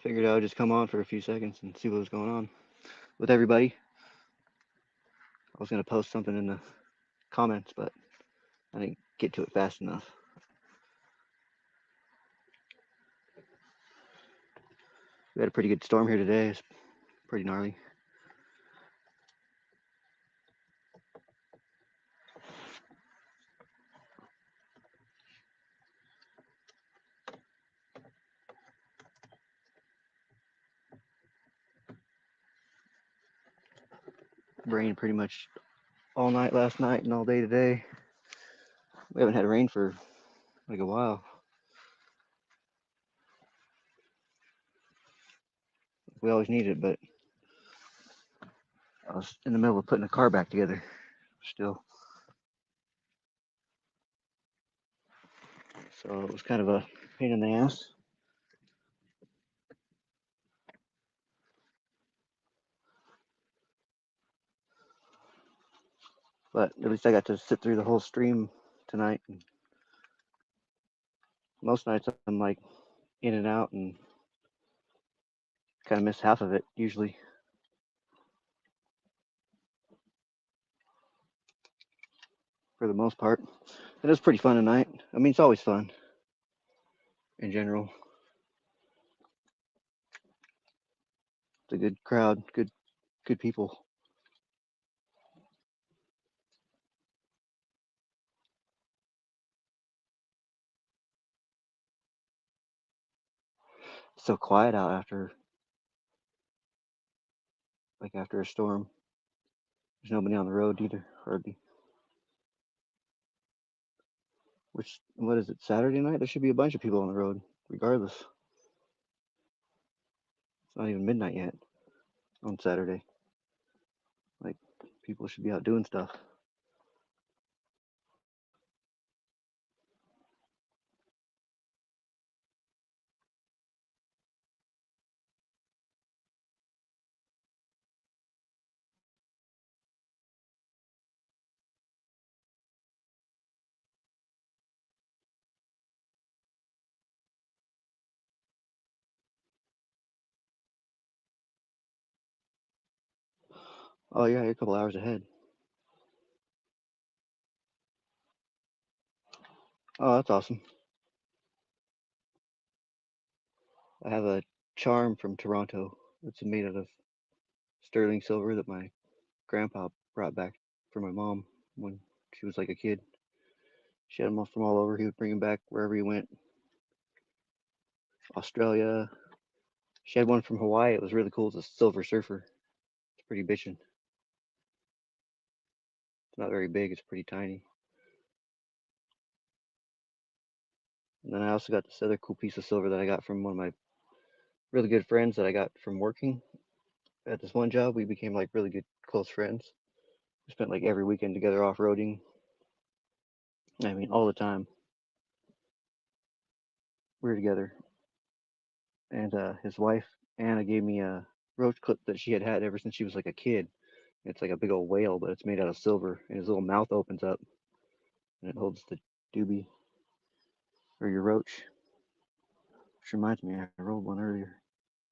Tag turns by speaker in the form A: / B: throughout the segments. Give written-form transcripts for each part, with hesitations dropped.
A: Figured I would just come on for a few seconds and see what was going on with everybody. I was going to post something in the comments, but I didn't get to it fast enough. We had a pretty good storm here today. It's pretty gnarly. Rained pretty much all night last night and all day today. We haven't had rain for like a while. We always need it, but I was in the middle of putting the car back together still. So it was kind of a pain in the ass. But at least I got to sit through the whole stream tonight. And most nights I'm like in and out and kind of miss half of it usually. For the most part. It was pretty fun tonight. I mean, it's always fun in general. It's a good crowd, good people. It's so quiet out after a storm. There's nobody on the road either, hardly. Which what is it? Saturday night? There should be a bunch of people on the road, regardless. It's not even midnight yet on Saturday. Like people should be out doing stuff. Oh yeah, you're a couple hours ahead. Oh, that's awesome. I have a charm from Toronto. It's made out of sterling silver that my grandpa brought back for my mom when she was like a kid. She had them from all over. He would bring them back wherever he went. Australia. She had one from Hawaii. It was really cool. It's a silver surfer. It's pretty bitchin'. It's not very big. It's pretty tiny. And then I also got this other cool piece of silver that I got from one of my really good friends that I got from working at this one job. We became like really good close friends. We spent like every weekend together off roading. I mean, all the time. We were together. And his wife Anna gave me a roach clip that she had had ever since she was like a kid. It's like a big old whale, but it's made out of silver, and his little mouth opens up, and it holds the doobie or your roach. Which reminds me, I rolled one earlier.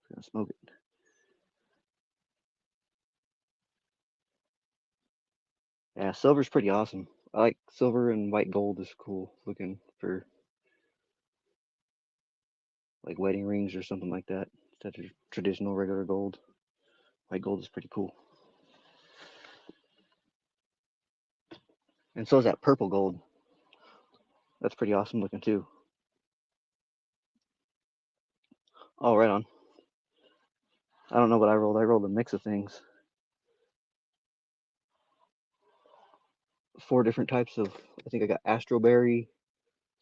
A: I'm gonna smoke it. Yeah, silver's pretty awesome. I like silver and white gold is cool looking for like wedding rings or something like that. Instead of traditional regular gold. White gold is pretty cool. And so is that purple gold. That's pretty awesome looking too. Oh, right on. I don't know what I rolled. I rolled a mix of things. 4 different types of. I think I got Astroberry,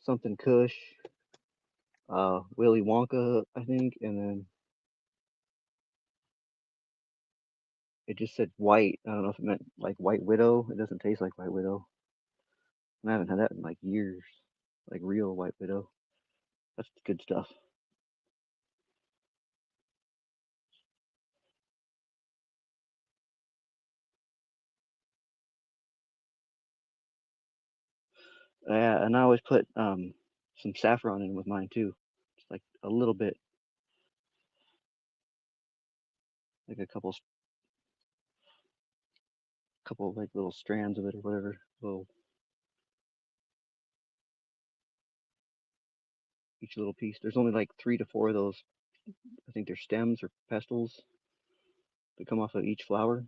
A: something Kush, Willy Wonka, I think, and then it just said white. I don't know if it meant like White Widow. It doesn't taste like White Widow. And I haven't had that in like years. Like real White Widow. That's good stuff. Yeah, and I always put some saffron in with mine too. Just like a little bit. like a couple like little strands of it or whatever. Little each little piece. There's only like 3 to 4 of those. I think they're stems or pestils that come off of each flower.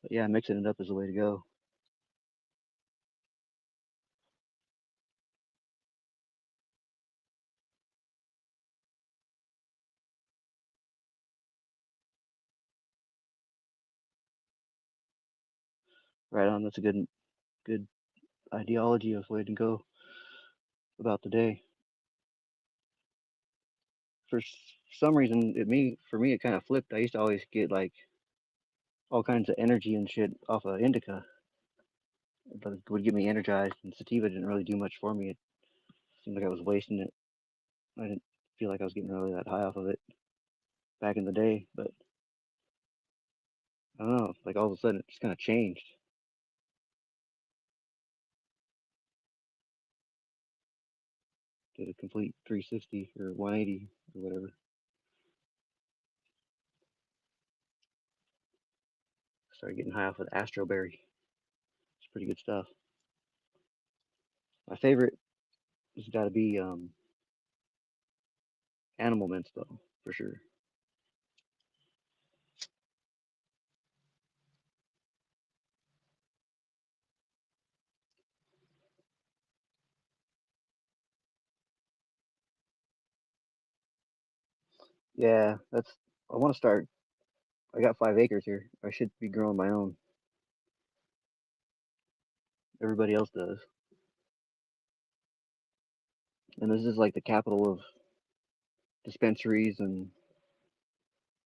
A: But yeah, mixing it up is the way to go. Right on. That's a good ideology of way to go about the day. For some reason, for me it kind of flipped. I used to always get like all kinds of energy and shit off of indica. That would get me energized, and sativa didn't really do much for me. It seemed like I was wasting it. I didn't feel like I was getting really that high off of it back in the day, but I don't know. Like all of a sudden, it just kind of changed. Did a complete 360 or 180 or whatever. Started getting high off of the astroberry. It's pretty good stuff. My favorite has got to be animal mints, though, for sure. Yeah, that's. I want to start. I got 5 acres here. I should be growing my own. Everybody else does. And this is like the capital of dispensaries and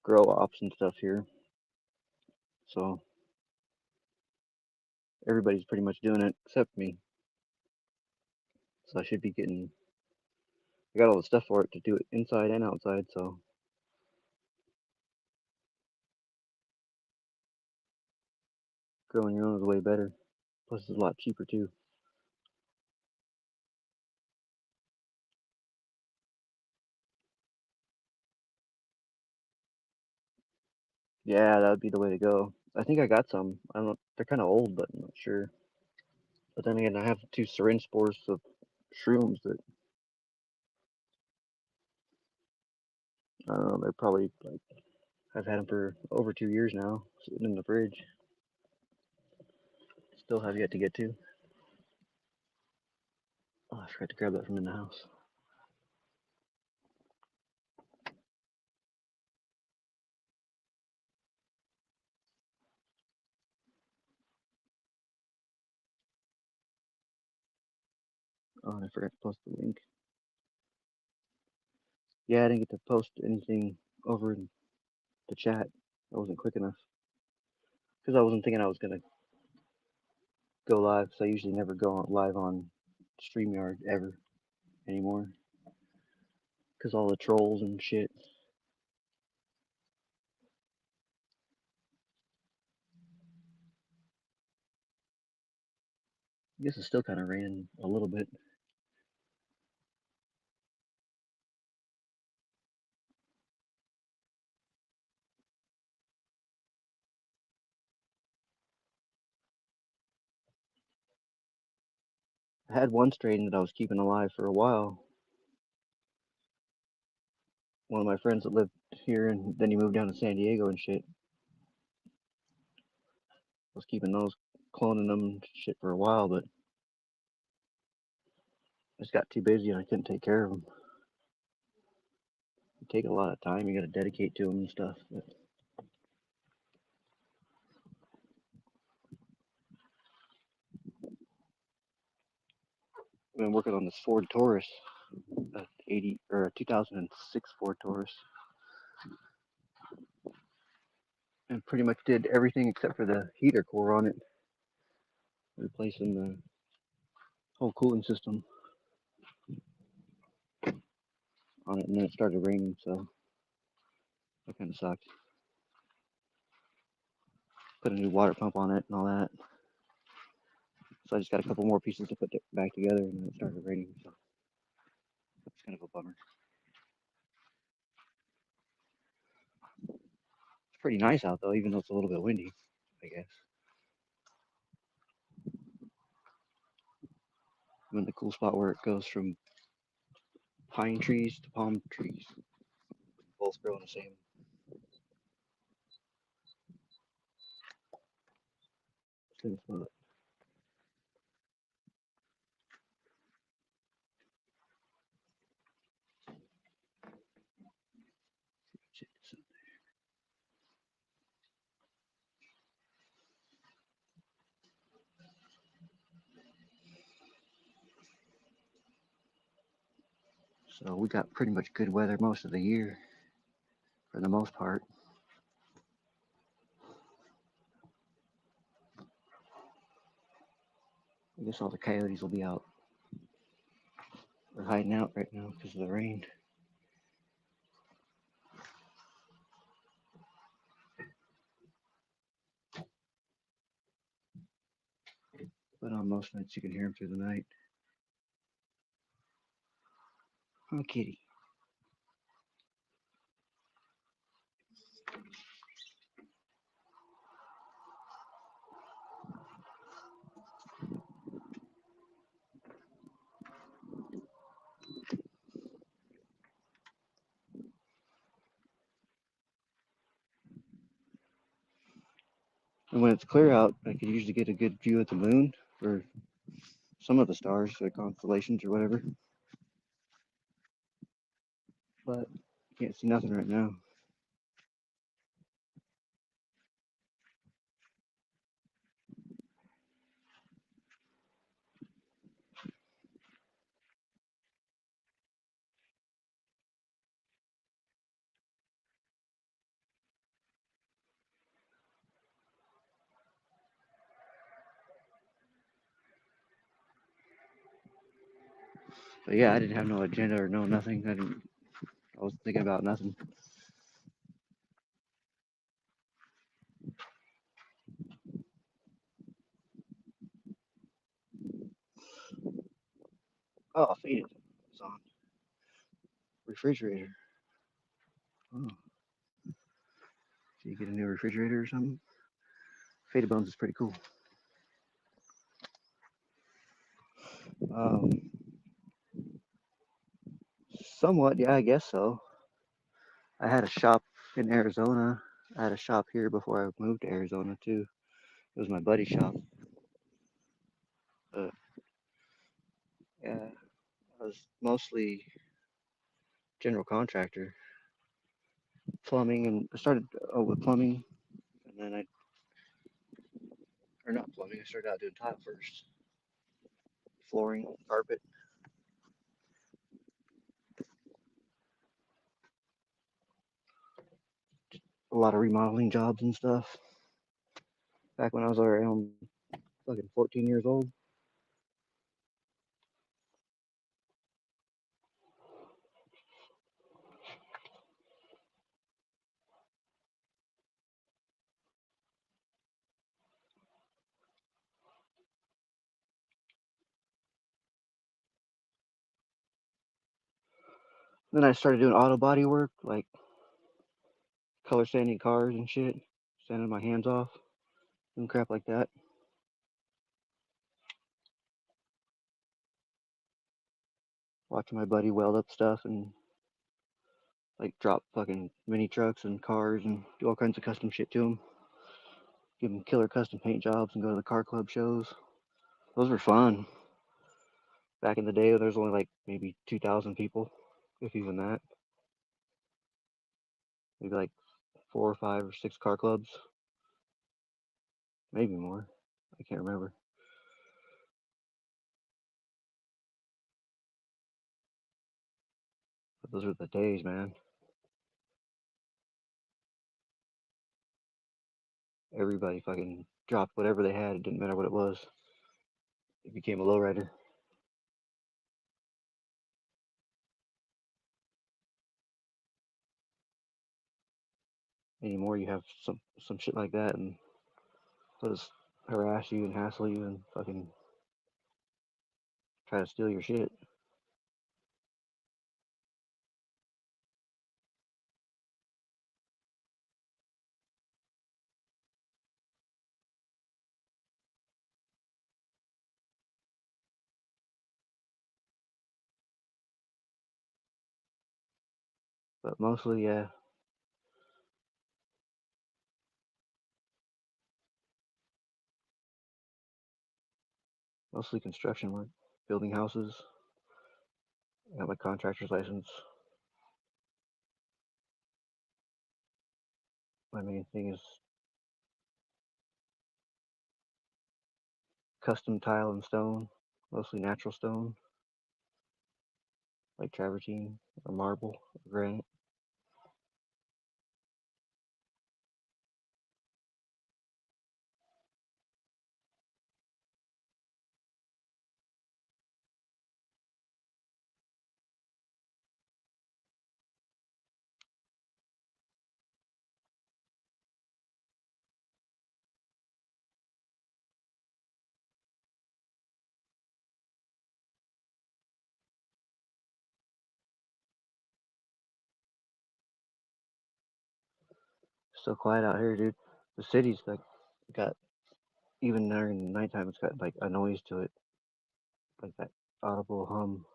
A: grow ops and stuff here. So everybody's pretty much doing it except me. So I should be getting. I got all the stuff for it to do it inside and outside. So growing your own is way better. Plus, it's a lot cheaper too. Yeah, that would be the way to go. I think I got some. I don't know. They're kind of old, but I'm not sure. But then again, I have 2 syringe spores of shrooms that I don't know. They're probably like I've had them for over 2 years now, sitting in the fridge. Still have yet to get to. Oh, I forgot to grab that from in the house. Oh, and I forgot to post the link. Yeah, I didn't get to post anything over in the chat. I wasn't quick enough because I wasn't thinking I was gonna go live. So I usually never go live on StreamYard ever anymore because all the trolls and shit. I guess it's still kind of raining a little bit. I had one strain that I was keeping alive for a while. One of my friends that lived here and then he moved down to San Diego and shit. I was keeping those, cloning them and shit for a while, but I just got too busy and I couldn't take care of them. They take a lot of time. You got to dedicate to them and stuff. But I've been working on this Ford Taurus, a 80 or a 2006 Ford Taurus, and pretty much did everything except for the heater core on it, replacing the whole cooling system on it, and then it started raining, so that kind of sucked. Put a new water pump on it and all that. So I just got a couple more pieces to put back together, and then it started raining. So that's kind of a bummer. pretty nice out though, even though it's a little bit windy, I guess. I'm in the cool spot where it goes from pine trees to palm trees, both grow in the same spot. So we got pretty much good weather most of the year, for the most part. I guess all the coyotes will be out. They're hiding out right now because of the rain. But on most nights you can hear them through the night. Oh, kitty. And when it's clear out, I can usually get a good view of the moon or some of the stars, the constellations or whatever. But can't see nothing right now. But yeah, I didn't have no agenda or no nothing. I was thinking about nothing. Oh, I'll feed it. It's on. Refrigerator. Oh, so you get a new refrigerator or something? Faded Bones is pretty cool. Um, somewhat, yeah, I guess so. I had a shop in Arizona. I had a shop here before I moved to Arizona too. It was my buddy's shop. Uh, yeah, I was mostly general contractor, plumbing, and I started with plumbing, and then or not plumbing. I started out doing tile first, flooring, carpet, a lot of remodeling jobs and stuff. Back when I was around fucking 14 years old. Then I started doing auto body work, like color sanding cars and shit, sanding my hands off and crap like that. Watching my buddy weld up stuff and like drop fucking mini trucks and cars and do all kinds of custom shit to them. Give them killer custom paint jobs and go to the car club shows. Those were fun. Back in the day, there was only like maybe 2,000 people, if even that. Maybe like 4 or 5 or 6 car clubs, maybe more. I can't remember. But those were the days, man. Everybody fucking dropped whatever they had. It didn't matter what it was. It became a lowrider. Anymore, you have some shit like that, and they'll just harass you and hassle you and fucking try to steal your shit. But mostly, yeah, mostly construction work, building houses. I got my contractor's license. My main thing is custom tile and stone, mostly natural stone, like travertine or marble or granite. So quiet out here, dude. The city's like got even during the nighttime, it's got like a noise to it, like that audible hum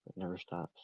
A: that never stops.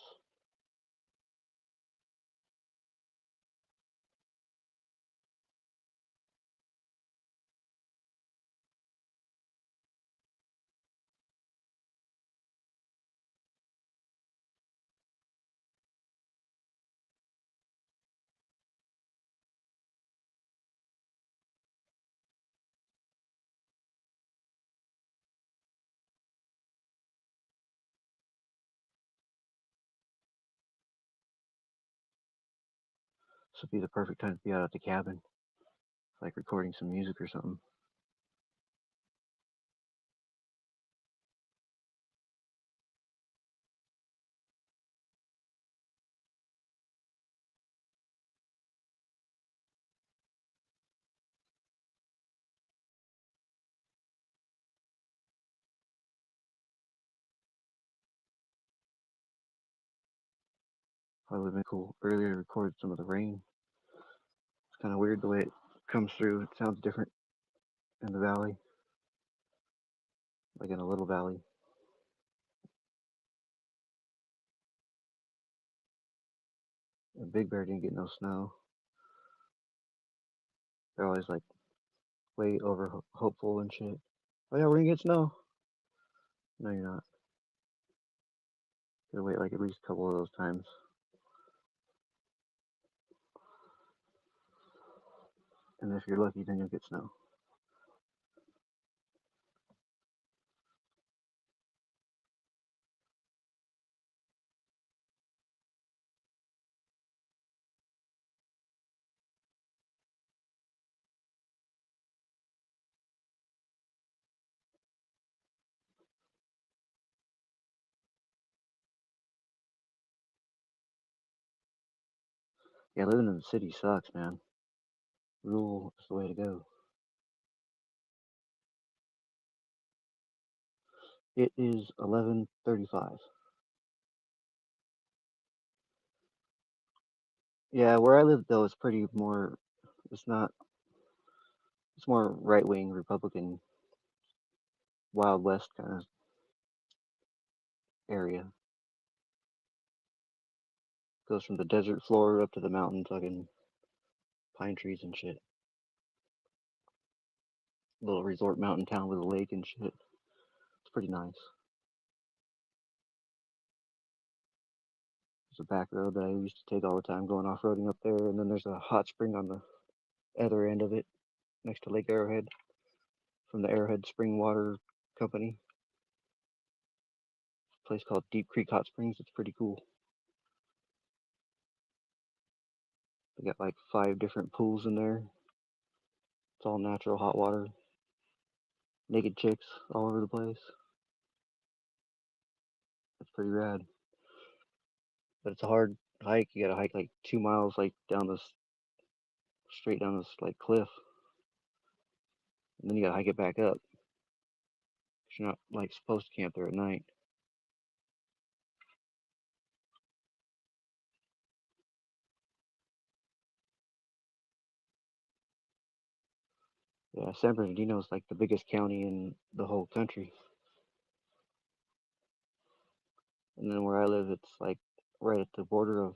A: This would be the perfect time to be out at the cabin, like recording some music or something. Probably would have been cool earlier to record some of the rain. It's kind of weird the way it comes through. It sounds different in the valley, like in a little valley. And Big Bear didn't get no snow. They're always like way over hopeful and shit. Oh yeah, we're gonna get snow. No, you're not. You gotta wait like at least a couple of those times. And if you're lucky, then you'll get snow. Yeah, living in the city sucks, man. Rural is the way to go. It is 11:35. Yeah, where I live though is pretty more. It's not. It's more right wing Republican, Wild West kind of area. Goes from the desert floor up to the mountain, fucking pine trees and shit. Little resort mountain town with a lake and shit. It's pretty nice. There's a back road that I used to take all the time going off roading up there, and then there's a hot spring on the other end of it next to Lake Arrowhead from the Arrowhead Spring Water Company. A place called Deep Creek Hot Springs. It's pretty cool. They got like 5 different pools in there. It's all natural hot water. Naked chicks all over the place. It's pretty rad. But it's a hard hike. You gotta hike like 2 miles, like down this straight down this like cliff, and then you gotta hike it back up. 'Cause you're not like supposed to camp there at night. Yeah, San Bernardino is like the biggest county in the whole country, and then where I live, it's like right at the border of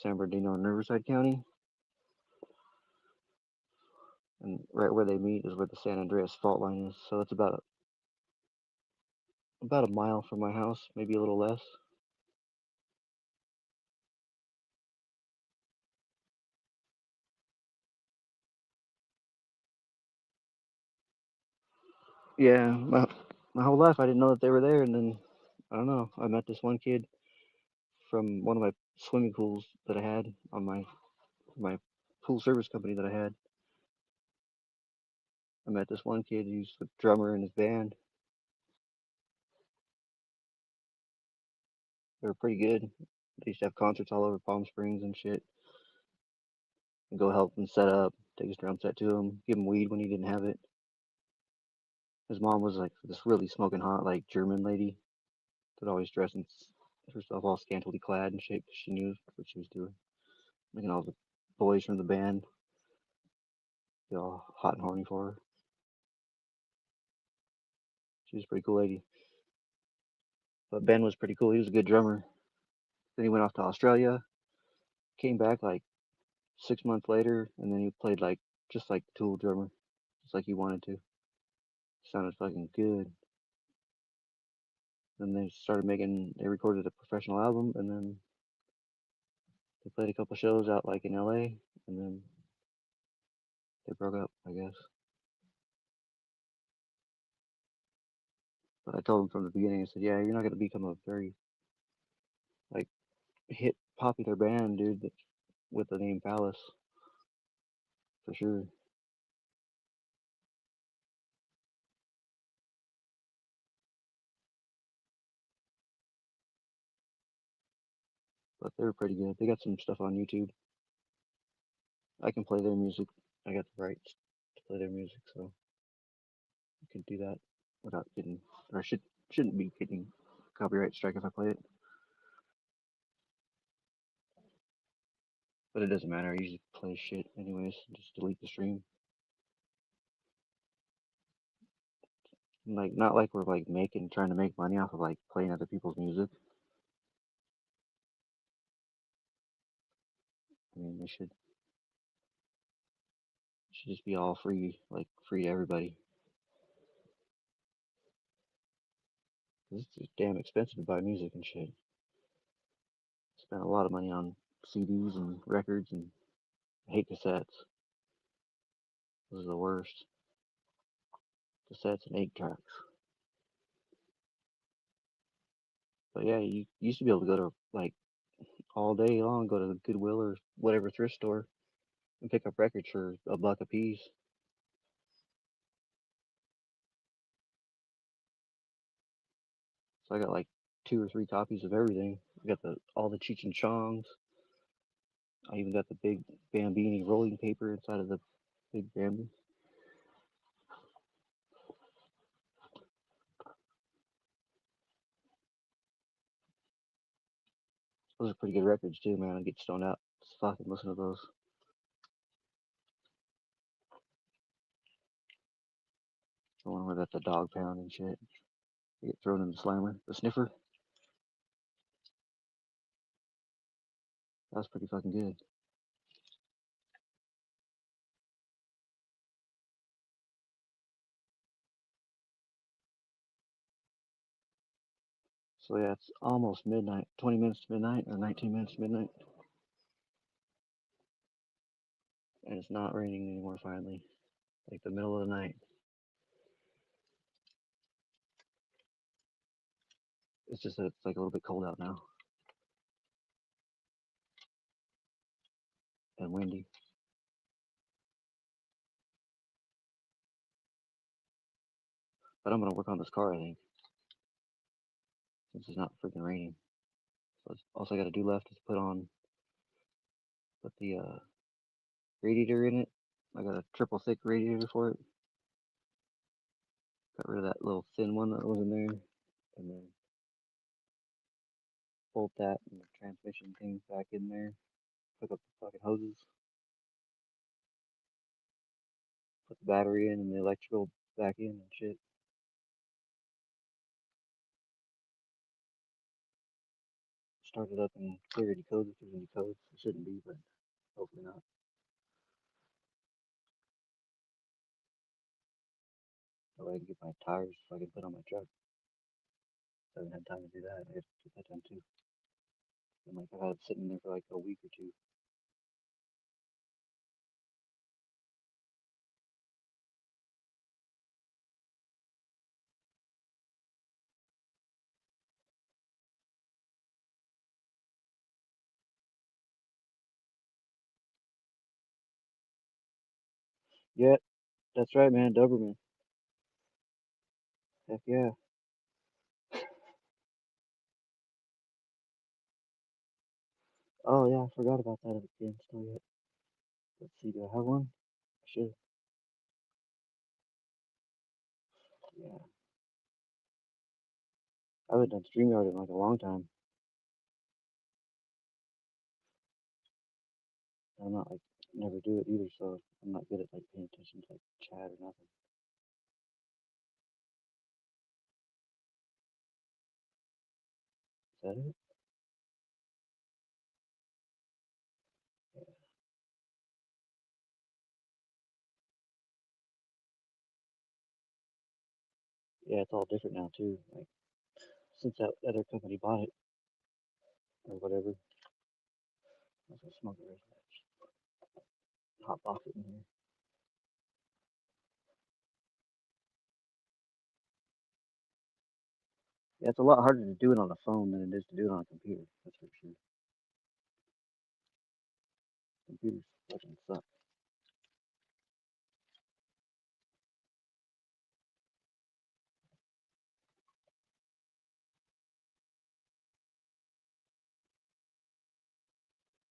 A: San Bernardino and Riverside County, and right where they meet is where the San Andreas fault line is. So it's about a mile from my house, maybe a little less. Yeah, my whole life I didn't know that they were there, and then I don't know. I met this one kid from one of my swimming pools that I had on my pool service company that I had. I met this one kid who's the drummer in his band. They were pretty good. They used to have concerts all over Palm Springs and shit. And go help him set up, take his drum set to him, give him weed when he didn't have it. His mom was like this really smoking hot, like German lady that always dressed in herself all scantily clad and shit 'cause she knew what she was doing, making all the boys from the band be all hot and horny for her. She was a pretty cool lady. But Ben was pretty cool. He was a good drummer. Then he went off to Australia, came back like 6 months later, and then he played like just like the Tool drummer, just like he wanted to. Sounded fucking good. Then they recorded a professional album, and then they played a couple shows out like in LA, and then they broke up, I guess. But I told him from the beginning, I said, yeah, you're not gonna become a very like hit popular band, dude, with the name Palace, for sure. But they're pretty good. They got some stuff on YouTube. I can play their music. I got the rights to play their music, so I can do that without getting, or shouldn't be getting copyright strike if I play it. But it doesn't matter. I usually play shit anyways. Just delete the stream. Like not like we're like trying to make money off of like playing other people's music. I mean, they should just be all free, like free to everybody. 'Cause it's just damn expensive to buy music and shit. Spent a lot of money on CDs and records, and I hate cassettes. Those are the worst. Cassettes and 8 tracks. But yeah, you used to be able to go to like all day long, go to the Goodwill or whatever thrift store and pick up records for $1 a piece. So I got like 2 or 3 copies of everything. I got all the Cheech and Chongs. I even got the big Bambini rolling paper inside of the big Bambi. Those are pretty good records too, man. I get stoned out just fucking listen to those. The one where that's a dog pound and shit. You get thrown in the slammer, the sniffer. That was pretty fucking good. So yeah, it's almost midnight. 20 minutes to midnight or 19 minutes to midnight, and it's not raining anymore. Finally, like the middle of the night. It's just that it's like a little bit cold out now and windy. But I'm gonna work on this car, I think, since it's not freaking raining. So all I got to do left is put the radiator in it. I got a triple thick radiator for it. Got rid of that little thin one that was in there, and then bolt that and the transmission thing back in there. Hook up the fucking hoses. Put the battery in and the electrical back in and shit. start it up and clear any codes if there's any codes. It shouldn't be, but hopefully not. So I can get my tires so I can put on my truck. I haven't had time to do that. I have to get that done too. And like I've had it sitting there for like a week or two. Yeah, that's right, man. Doberman. Heck yeah. Oh yeah, I forgot about that again. Still yet. Let's see, do I have one? I should. Yeah. I haven't done StreamYard in like a long time. I'm not like never do it either, so I'm not good at like paying attention to like chat or nothing. Is that it? Yeah, it's all different now too. Like since that other company bought it or whatever. That's a smoker is hot box it in here. Yeah, it's a lot harder to do it on a phone than it is to do it on a computer. That's for sure. Computers fucking suck.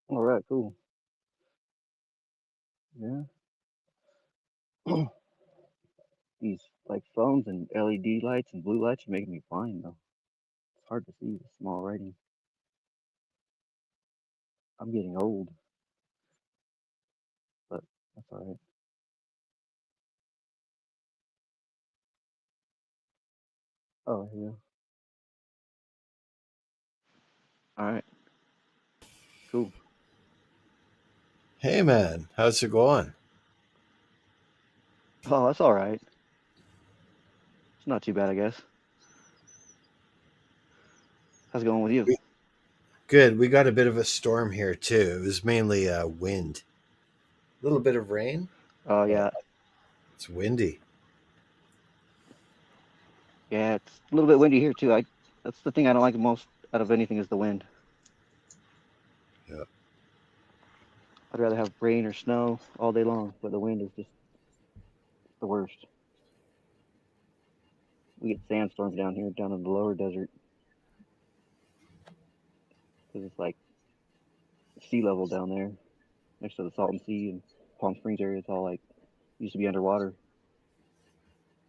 A: All right, cool. Yeah. These like phones and LED lights and blue lights are making me blind though. It's hard to see the small writing. I'm getting old, but that's all right. Oh, here we go. All right, cool.
B: Hey man, how's it going?
A: Oh, that's all right. It's not too bad, I guess. How's it going with you?
B: Good. We got a bit of a storm here too. It was mainly wind, a little bit of rain,
A: Oh
B: but
A: yeah,
B: it's windy.
A: yeah. It's a little bit windy here too. I That's the thing I don't like the most out of anything is the wind.
B: Yeah,
A: I'd rather have rain or snow all day long, but the wind is just the worst. We get sandstorms down here, down in the lower desert, because it's like sea level down there, next to the Salton Sea and Palm Springs area. It's all like used to be underwater,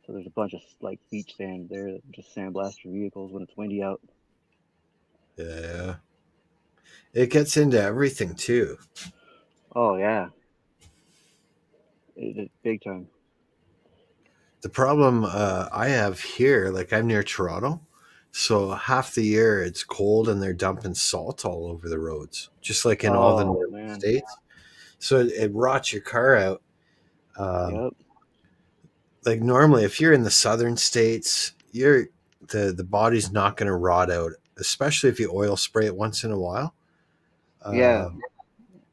A: so there's a bunch of like beach sand there that just sandblast your vehicles when it's windy out.
B: yeah. It gets into everything too.
A: Oh yeah, big time.
B: The problem I have here, like I'm near Toronto, so half the year it's cold and they're dumping salt all over the roads, just like in all the
A: Oh
B: northern
A: man,
B: states. So it rots your car out. Um,
A: yep,
B: like normally if you're in the southern states, you're the body's not going to rot out, especially if you oil spray it once in a while.
A: yeah,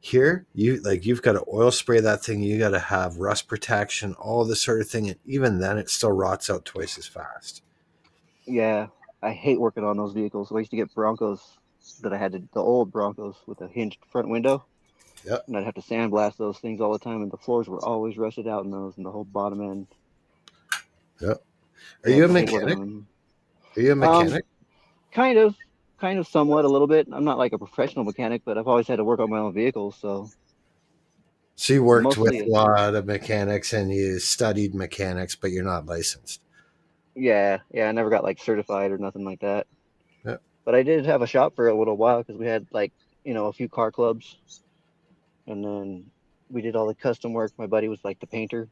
B: Here you like you've got to oil spray that thing, you got to have rust protection, all this sort of thing, and even then it still rots out twice as fast.
A: yeah. I hate working on those vehicles. I used to get Broncos that I had the old Broncos with a hinged front window,
B: Yep,
A: and I'd have to sandblast those things all the time, and the floors were always rusted out in those, and the whole bottom end.
B: yep. Are
A: Yeah,
B: you a
A: so I hate working
B: mechanic?
A: on them.
B: Are you a
A: Um,
B: mechanic?
A: kind of, kind of, somewhat, a little bit. I'm not like a professional mechanic, but I've always had to work on my own vehicles, so
B: So you
A: I'm
B: worked with
A: mostly,
B: a lot of mechanics and you studied mechanics, but you're not licensed.
A: yeah, yeah. I never got like certified or nothing like that,
B: Yep,
A: but I did have a shop for a little while because we had like a few car clubs, and then we did all the custom work. My buddy was like the painter,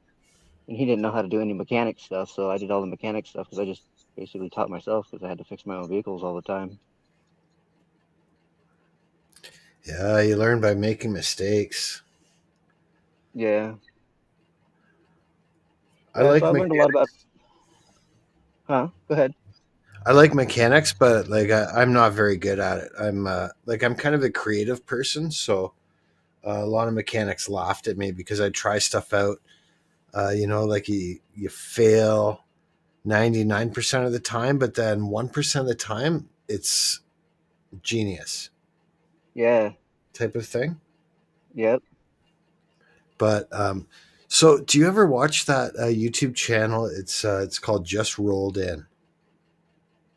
A: and he didn't know how to do any mechanic stuff, so I did all the mechanic stuff because I just basically taught myself because I had to fix my own vehicles all the time.
B: Yeah, you learn by making mistakes.
A: Yeah.
B: I
A: Yeah, so
B: like
A: I learned a lot about,
B: mechanics.
A: huh? Go ahead.
B: I like mechanics, but like I'm not very good at it. I'm kind of a creative person, so a lot of mechanics laughed at me because I try stuff out. Like you fail 99% of the time, but then 1% of the time it's genius
A: Yeah.
B: type of thing.
A: Yep.
B: But so do you ever watch that YouTube channel? It's called Just Rolled In.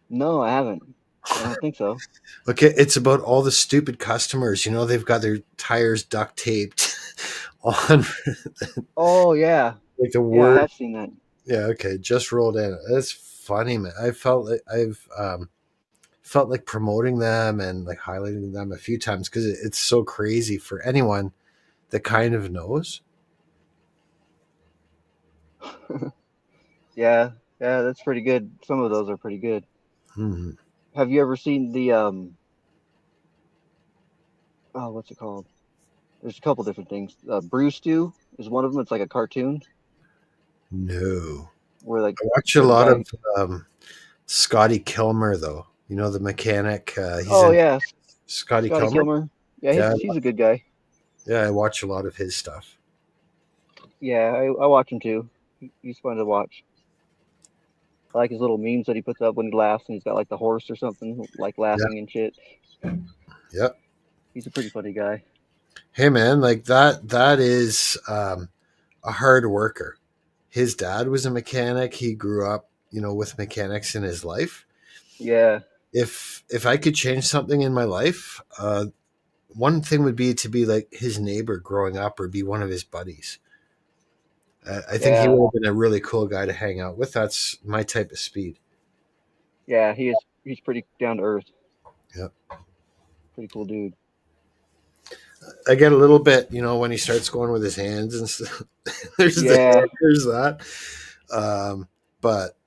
A: No, I haven't. I don't think so.
B: Okay, it's about all the stupid customers. They've got their tires duct taped on
A: Oh, yeah.
B: like the
A: Yeah, I
B: word.
A: have seen that.
B: Yeah, okay, Just Rolled In. That's funny, man. I felt like I've felt like promoting them and like highlighting them a few times because it's so crazy for anyone that kind of knows.
A: Yeah. Yeah, that's pretty good. Some of those are pretty good.
B: Hmm.
A: Have you ever seen the oh, what's it called? There's a couple different things. Brew Stew is one of them. It's like a cartoon
B: No,
A: where like
B: I watch a
A: where the
B: lot
A: guy.
B: of Scotty Kilmer though. The mechanic. He's
A: Oh
B: in
A: yeah,
B: Scotty
A: Scotty
B: Kilmer.
A: Kilmer. Yeah,
B: Yeah,
A: he's a good guy.
B: yeah, I watch a lot of his stuff.
A: Yeah, I watch him too. He's fun to watch. I like his little memes that he puts up when he laughs, and he's got like the horse or something, like
B: Yeah,
A: laughing and shit.
B: yeah.
A: He's a pretty funny guy.
B: Hey man, like that is a hard worker. His dad was a mechanic. He grew up, with mechanics in his life.
A: Yeah,
B: If I could change something in my life, one thing would be to be like his neighbor growing up or be one of his buddies. I think he
A: yeah,
B: would have been a really cool guy to hang out with. That's my type of speed.
A: yeah. He's pretty down to earth.
B: Yeah.
A: Pretty cool dude.
B: I get a little bit, when he starts going with his hands and stuff.
A: Yeah,
B: There's that. But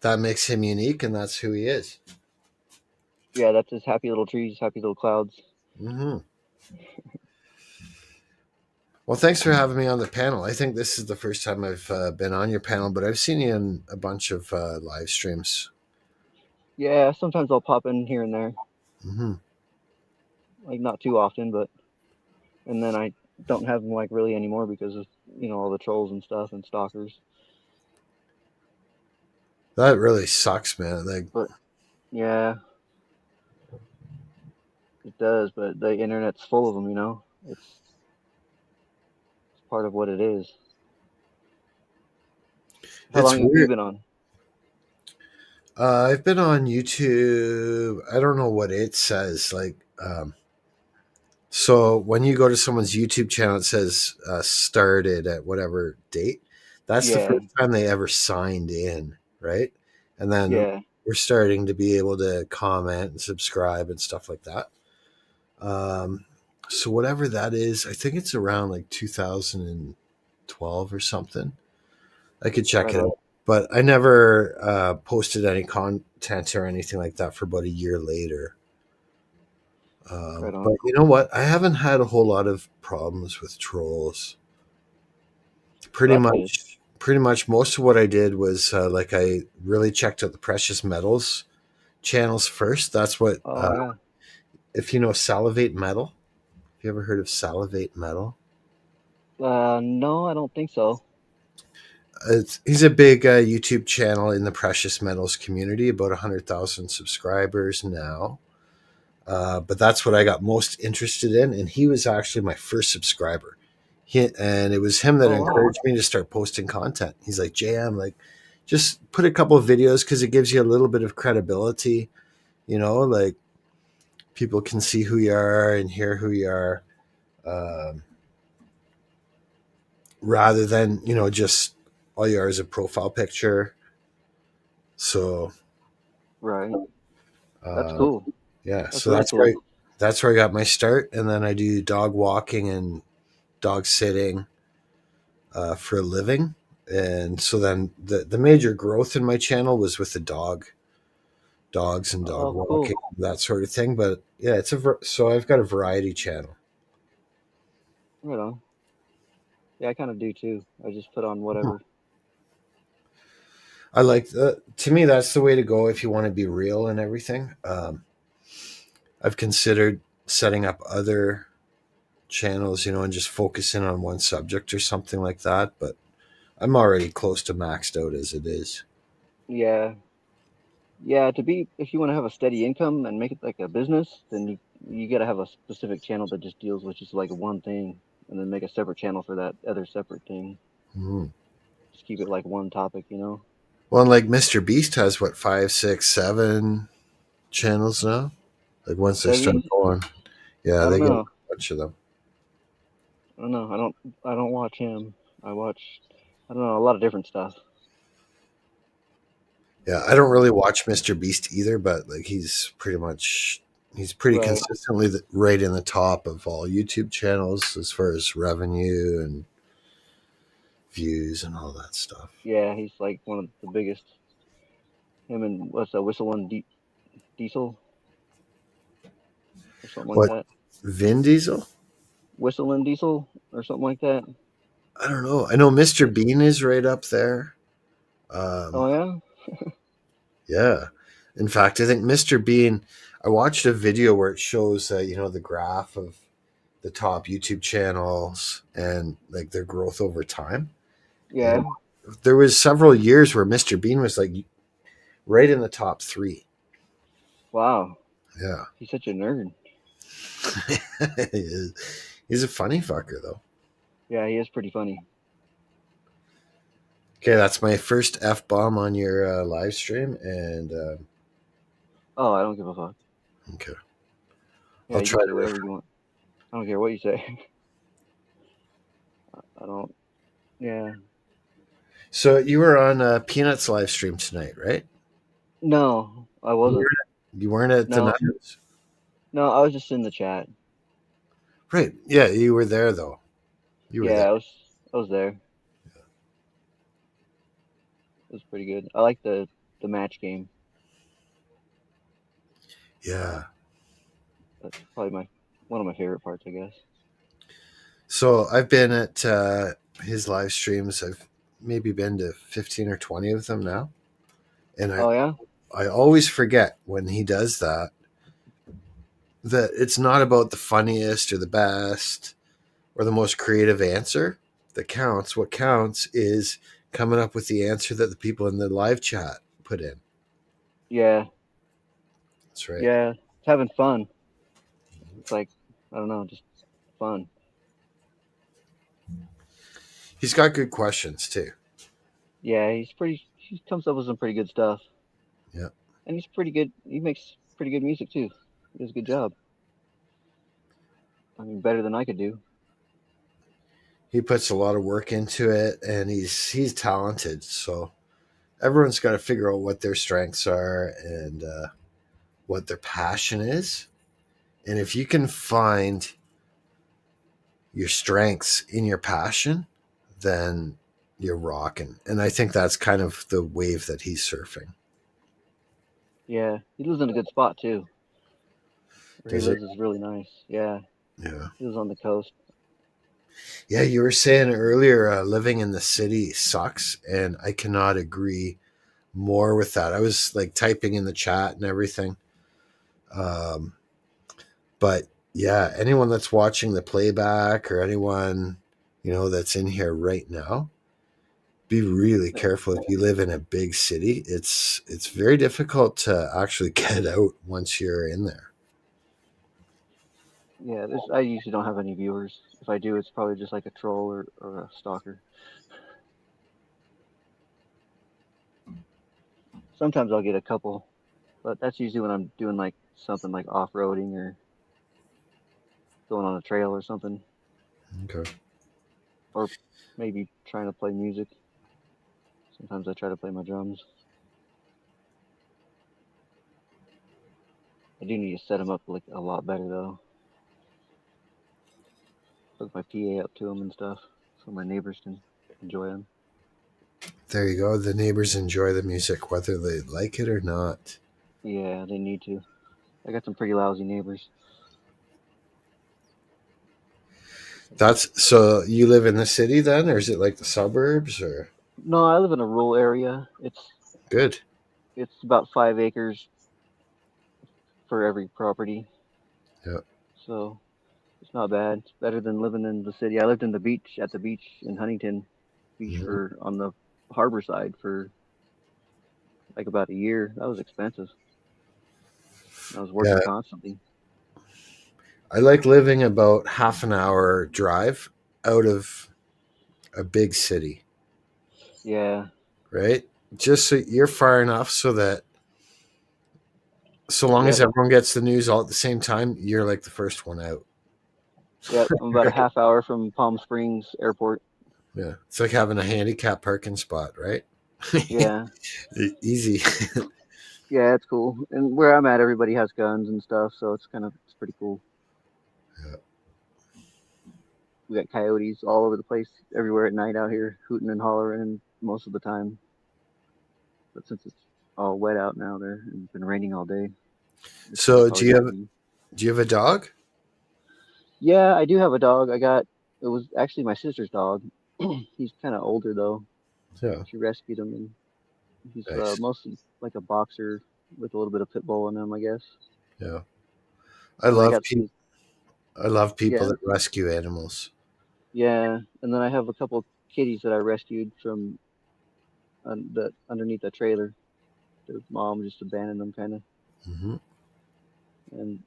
B: that makes him unique, and that's who he is.
A: yeah. That's his happy little trees, happy little clouds.
B: Hmm. Well, thanks for having me on the panel. I think this is the first time I've been on your panel, but I've seen you in a bunch of live streams.
A: Yeah, sometimes I'll pop in here and there,
B: Hmm.
A: like not too often, but and then I don't have them like really anymore because of all the trolls and stuff and stalkers.
B: That really sucks, man. Like,
A: But yeah, it does. But the internet's full of them. It's part of what it is. How
B: it's
A: long have you
B: weird.
A: been on?
B: I've been on YouTube. I don't know what it says. Like, so when you go to someone's YouTube channel, it says started at whatever date. That's the
A: Yeah,
B: first time they ever signed in, right? And then
A: yeah,
B: we're starting to be able to comment and subscribe and stuff like that. Um, so whatever that is, I think it's around like 2012 or something. I could check
A: right
B: it
A: on,
B: out, but I never posted any content or anything like that for about a year later.
A: right
B: But
A: on.
B: you know what? I haven't had a whole lot of problems with trolls.
A: Well,
B: Pretty
A: that's good.
B: much, pretty much most of what I did was like I really checked out the precious metals channels first. That's what,
A: Oh yeah.
B: if you know Salivate Metal. Have you ever heard of Salivate Metal?
A: No, I don't think so.
B: He's a big YouTube channel in the precious metals community, about 100,000 subscribers now. But that's what I got most interested in, and he was actually my first subscriber. And it was him that
A: Oh wow.
B: encouraged me to start posting content. He's like, JM, like, just put a couple of videos because it gives you a little bit of credibility. Like people can see who you are and hear who you are, um, rather than just all you are is a profile picture. So
A: Right. That's
B: uh,
A: cool.
B: yeah,
A: That's
B: so
A: really cool.
B: that's where I got my start, and then I do dog walking and dog sitting for a living. And so then the major growth in my channel was with the dog dogs and dog
A: Oh, cool.
B: walking, that sort of thing. But yeah, so I've got a variety channel.
A: Right on. Yeah, I kind of do too. I just put on whatever.
B: I like to me that's the way to go if you want to be real and everything. I've considered setting up other channels, and just focusing on one subject or something like that. But I'm already close to maxed out as it is.
A: Yeah, yeah. If you want to have a steady income and make it like a business, then you got to have a specific channel that just deals with just like one thing, and then make a separate channel for that other separate thing.
B: Mm.
A: Just keep it like one topic,
B: Well, and like Mr. Beast has what, five, six, seven channels now. Like once they
A: Does
B: start
A: he?
B: going, yeah,
A: I don't
B: they get a
A: know.
B: bunch of them.
A: I don't know. I don't watch him. I watch. I don't know, a lot of different stuff.
B: Yeah, I don't really watch Mr. Beast either, but like he's pretty
A: Right.
B: consistently right in the top of all YouTube channels as far as revenue and views and all that stuff.
A: Yeah, he's like one of the biggest. Him and what's that? Diesel or something like
B: What,
A: that.
B: Vin Diesel?
A: Whistling Diesel or something like that.
B: I don't know. I know Mr. Bean is right up there. Um,
A: Oh yeah.
B: yeah. In fact, I think Mr. Bean. I watched a video where it shows, the graph of the top YouTube channels and like their growth over time. And
A: Yeah.
B: there was several years where Mr. Bean was like right in the top three.
A: Wow.
B: Yeah.
A: He's such a nerd.
B: He's a funny fucker though.
A: Yeah, he is pretty funny.
B: Okay, that's my first F bomb on your live stream, and
A: Oh, I don't give a fuck.
B: okay,
A: Yeah,
B: I'll
A: you
B: try
A: can say
B: to.
A: whatever you want. I don't care what you say. I don't. Yeah.
B: So you were on Peanuts live stream tonight, right?
A: No, I
B: You
A: wasn't.
B: weren't. You weren't at the
A: No,
B: Nuggets,
A: no, I was just in the chat.
B: right? Yeah, you were there though. You were there.
A: Yeah, I was there. It was pretty good. I like the match game.
B: Yeah.
A: That's probably my one of my favorite parts, I guess.
B: So I've been at his live streams. I've maybe been to 15 or 20 of them now, and I
A: Oh yeah.
B: I always forget when he does that it's not about the funniest or the best or the most creative answer that counts. What counts is coming up with the answer that the people in the live chat put in.
A: Yeah.
B: That's right.
A: Yeah. It's having fun. It's like I don't know, just fun.
B: He's got good questions too.
A: Yeah, he comes up with some pretty good stuff.
B: Yeah.
A: And he's pretty good. He makes pretty good music too. He does a good job. I mean, better than I could do.
B: He puts a lot of work into it, and he's talented. So everyone's got to figure out what their strengths are and what their passion is. And if you can find your strengths in your passion, then you're rocking. And I think that's kind of the wave that he's surfing.
A: Yeah, he lives in a good spot too. Where he
B: Does he?
A: lives is really nice. Yeah,
B: Yeah.
A: he lives on the coast.
B: Yeah, you were saying earlier, living in the city sucks, and I cannot agree more with that. I was like typing in the chat and everything. Um, but yeah, anyone that's watching the playback or anyone, that's in here right now, be really careful if you live in a big city. It's very difficult to actually get out once you're in there.
A: Yeah, I usually don't have any viewers. If I do, it's probably just like a troll or a stalker. Sometimes I'll get a couple, but that's usually when I'm doing like something like off-roading or going on a trail or something,
B: Okay.
A: or maybe trying to play music. Sometimes I try to play my drums. I do need to set them up like a lot better though. Hook my PA up to them and stuff, so my neighbors can enjoy them.
B: There you go. The neighbors enjoy the music whether they like it or not.
A: Yeah, they need to. I got some pretty lousy neighbors.
B: That's so you live in the city then, or is it like the suburbs or
A: No, I live in a rural area.
B: good?
A: It's about 5 acres for every property,
B: Yeah.
A: so it's not bad. It's better than living in the city. I lived in the beach at the beach in Huntington Beach
B: Mhm.
A: for on the harbor side for like about a year. That was expensive. I was
B: Yeah.
A: working constantly.
B: I like living about half an hour drive out of a big city,
A: Yeah,
B: right? Just so you're far enough so that so long as
A: yep,
B: everyone gets the news all at the same time, you're like the first one out.
A: yep. I'm about a
B: Right?
A: half hour from Palm Springs Airport.
B: Yeah. It's like having a handicap parking spot, right?
A: Yeah,
B: Easy.
A: yeah, it's cool. And where I'm at, everybody has guns and stuff, so it's pretty cool.
B: Yeah.
A: We got coyotes all over the place, everywhere at night out here, hooting and hollering most of the time. But since it's all wet out now, there and it's been raining all day, it's
B: So
A: probably not be.
B: do you have a dog?
A: Yeah, I do have a dog. It was actually my sister's dog. He's kind of older though.
B: Yeah.
A: She rescued him, and he's
B: Nice.
A: mostly like a boxer with a little bit of pit bull in him, I guess.
B: Yeah. I
A: And I
B: love
A: got
B: people
A: some,
B: I love people
A: yeah,
B: that rescue animals.
A: yeah. And then I have a couple kitties that I rescued from underneath the trailer. Their mom just abandoned them, kind of.
B: Hmm.
A: And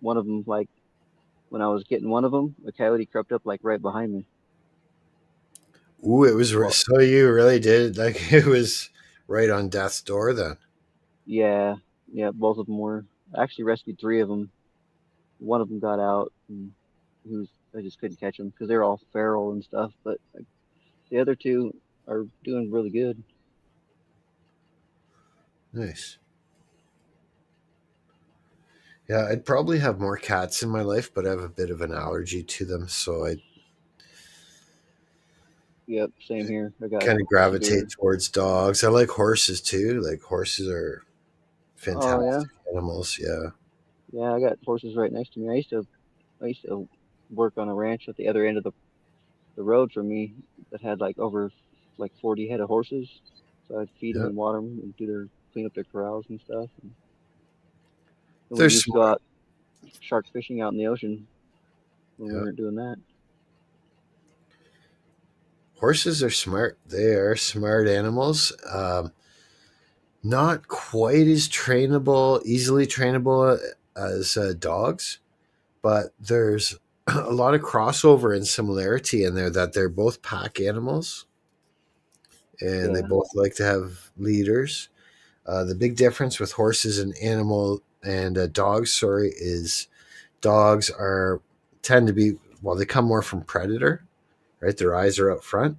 A: one of them, like when I was getting one of them, a coyote crept up like right behind me.
B: Ooh, it was
A: Well,
B: so you really did like it was right on death's door then.
A: yeah, yeah, both of them were. I actually rescued three of them. One of them got out, and I just couldn't catch them because they're all feral and stuff. But like, the other two are doing really good.
B: Nice. Yeah, I'd probably have more cats in my life, but I have a bit of an allergy to them, so I
A: Yep, same here. I got
B: kind of gravitate
A: severe.
B: towards dogs. I like horses too. Like horses are
A: Oh yeah,
B: fantastic animals. Yeah.
A: yeah. I got horses right next to me. I used to work on a ranch at the other end of the road from me that had like over like 40 head of horses. So I'd feed them
B: Yeah.
A: and water them and clean up their corrals and stuff. And then we
B: They're
A: used to go
B: smart.
A: out shark fishing out in the ocean when we
B: Yeah.
A: weren't doing that.
B: Horses are smart. They are smart animals. Not quite as trainable, easily trainable as dogs, but there's a lot of crossover and similarity in there that they're both pack animals and they
A: Yeah,
B: both like to have leaders. The big difference with horses and animal and dogs, sorry, is dogs are tend to be well, they come more from predator, right? Their eyes are out front,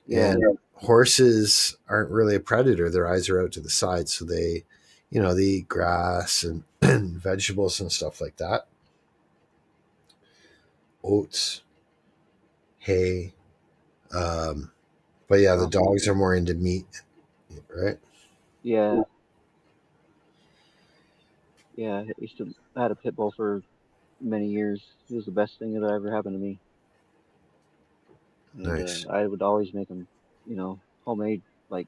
A: yeah,
B: and horses aren't really a predator. Their eyes are out to the side, so they eat grass and, and vegetables and stuff like that, oats, hay. Um, but yeah, the
A: awesome.
B: dogs are more into meat, right?
A: Yeah, yeah. I had a pit bull for many years. He was the best thing that ever happened to me. And
B: Nice.
A: I would always make him, homemade like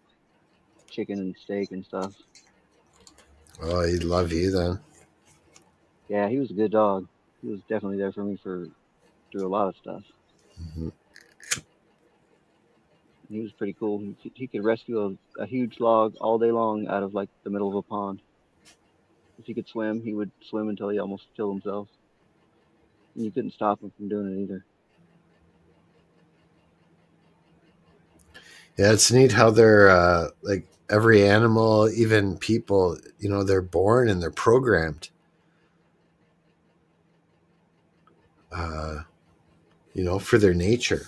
A: chicken and steak and stuff.
B: Oh, he'd love you then.
A: Yeah, he was a good dog. He was definitely there for me for through a lot of stuff.
B: Mhm.
A: He was pretty cool. He could rescue a huge log all day long out of like the middle of a pond. If he could swim, he would swim until he almost killed himself. And you couldn't stop him from doing it either.
B: Yeah, it's neat how they're like every animal, even people, they're born and they're programmed, uh, for their nature.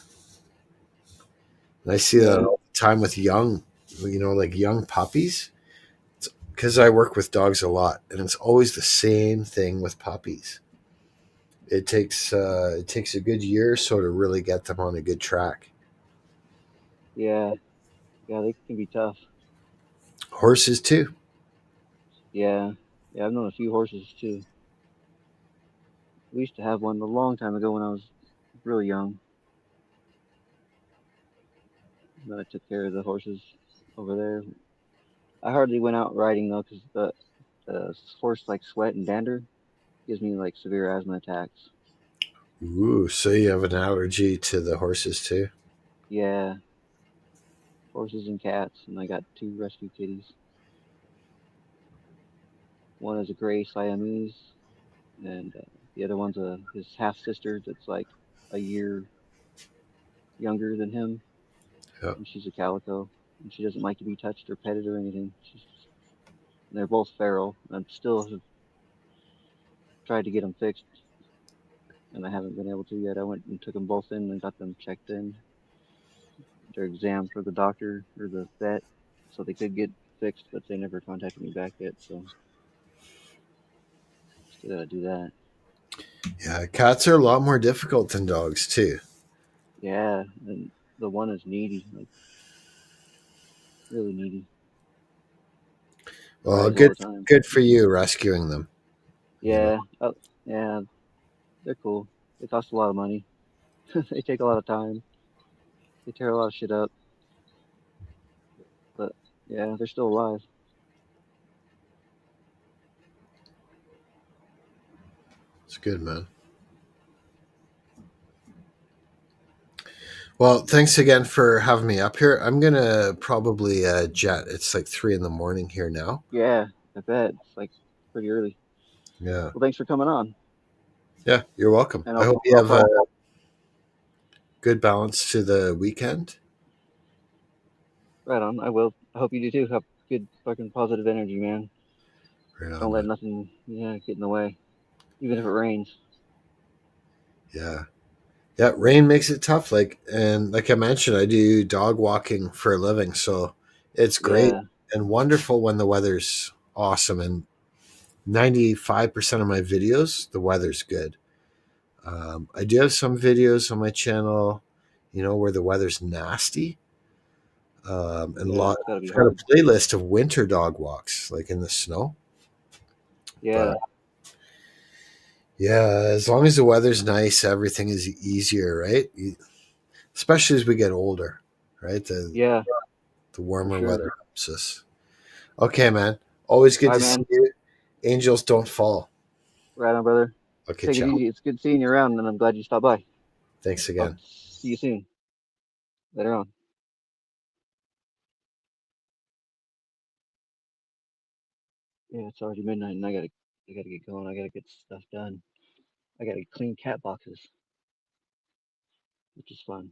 B: And I see that
A: Yeah,
B: all the time with like young puppies. Because I work with dogs a lot, and it's always the same thing with puppies. It takes a good year or so to really get them on a good track.
A: yeah, yeah. They can be tough.
B: Horses too.
A: Yeah, yeah. I've known a few horses too. We used to have one a long time ago when I was really young. But I took care of the horses over there. I hardly went out riding though, because the horse like sweat and dander gives me like severe asthma attacks.
B: Ooh, so you have an allergy to the horses too?
A: Yeah, horses and cats, and I got two rescue kitties. One is a gray Siamese, and the other one's his half sister that's like a year younger than him,
B: Yeah.
A: and she's a calico, and she doesn't like to be touched or petted or anything. And they're both feral. I still have tried to get them fixed, and I haven't been able to yet. I went and took them both in and got them checked in, their exam for the doctor or the vet, so they could get fixed, but they never contacted me back yet. So still gotta do that.
B: Yeah, cats are a lot more difficult than dogs too.
A: Yeah, and the one is needy, like really needy.
B: Well,
A: Cries all the time.
B: good for you rescuing them. You know.
A: Yeah, yeah, they're cool. They cost a lot of money. They take a lot of time. They tear a lot of shit up, but yeah, they're still alive.
B: It's good, man. Well, thanks again for having me up here. I'm gonna probably jet. It's like 3 in the morning here now.
A: Yeah, I bet it's like pretty early.
B: Yeah,
A: Well, thanks for coming on,
B: yeah. You're welcome.
A: and
B: I hope you
A: I'll
B: have a
A: probably
B: good balance to the weekend.
A: right on. I will. I hope you do too. Have good fucking positive energy, man.
B: Right
A: Don't
B: on,
A: let
B: man.
A: nothing, yeah, get in the way, even if it rains.
B: Yeah, yeah. Rain makes it tough. Like I mentioned, I do dog walking for a living, so it's great
A: Yeah,
B: and wonderful when the weather's awesome. And 95% of my videos, the weather's good. I do have some videos on my channel, where the weather's nasty. And a
A: yeah,
B: lot.
A: it's gotta be
B: I've got a
A: hard.
B: playlist of winter dog walks, like in the snow. But
A: Yeah,
B: yeah, as long as the weather's nice, everything is easier, right? Especially as we get older, right?
A: yeah,
B: The
A: for
B: warmer
A: sure.
B: weather helps us. Okay, man. Always
A: All
B: good
A: right,
B: to see
A: man.
B: you. Angels don't fall.
A: Right on, brother.
B: Okay,
A: Take it
B: ciao.
A: easy. It's good seeing you around, and I'm glad you stopped by.
B: Thanks
A: I'll
B: again.
A: see you soon. Later on. Yeah, it's already midnight, and I gotta get going. I gotta get stuff done. I gotta clean cat boxes, which is fun.